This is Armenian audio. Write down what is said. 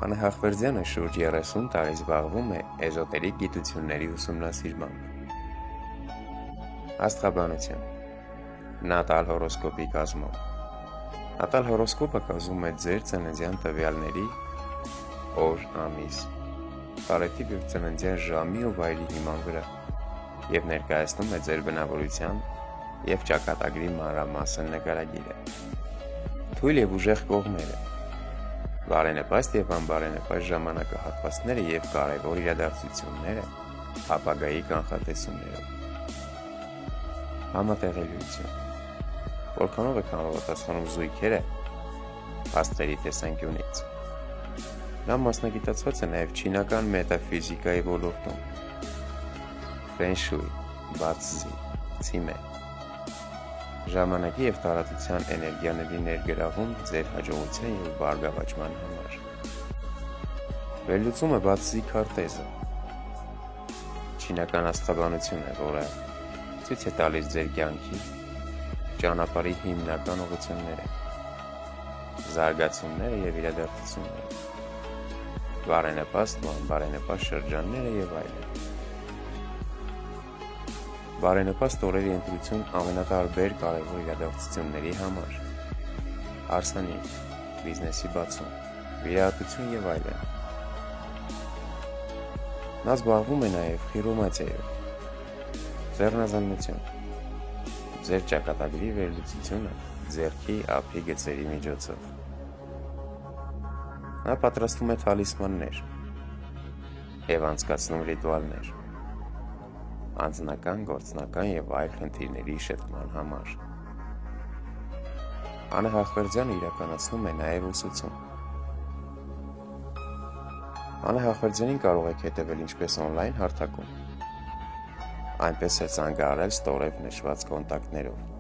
Աննա Հախվերդյանը շուրջ 30 տարի զբաղվում է էզոտերիկ գիտությունների ուսումնասիրմամբ։ Աստղաբանություն, նատալ հորոսկոպի կազմում։ Նատալ հորոսկոպը կազմում է ձեր ծննդյան տվյալների օր, ամիս, տարեթիվ և ծննդյան ժամի ու վայրի հիման վրա և ներկայացնում է ձեր բնավորության և ճակատագրի մանրամասն նկարագիրը։ Թույլ և ուժեղ կողմերը, բարենպաստ և անբարենպաստ ժամանակահատվածները և կարևոր իրադարձությունները ապագայի կանխատեսումներով։ Համատեղելիություն, որքանով եք համապատասխանում զույգերը աստղերի տեսանկյունից։ Նա մասնագիտացված է նաև չինական մետաֆիզիկայի ոլորտում։ Ֆենշույ, բացզի, ցիմե, ժամանակի և տարածության էներգիաների ներգրավում ձեր հաջողության և բարգավաճման համար։ Վերլուծումը բացզի քարտեզը չինական աստղաբանություն է, որը ցույց է տալիս ձեր կյանքի ճանապարհի հիմնական ուղղությունները, զարգացումները և իրադարձությունները, բարենպաստ ու անբարենպաստ շրջանները և այլն։ Բարենպաստ օրերի ընտրություն ամենատարբեր կարևոր իրադարձությունների համար, հարսանիք, բիզնեսի բացում, վիրահատություն և այլն։ Նա զբաղվում է նաև խիրոմատիայով, ձեռնազանություն, ձեր ճակատագրի վերլուծությունը ձեռքի ափի գծերի միջոցով։ Նա պատրաստում է թալիսմաններ և անցկացնում ռիտուալներ, անձնական, գործնական և այլ խնդիրների շտկման համար։ Աննա Հախվերդյանը իրականացնում է նաև ուսուցում։ Աննա Հախվերդյանին կարող եք հետևել ինչպես օնլայն հարթակում, այնպես էլ զանգահարել ստորև նշված կոնտակտներով։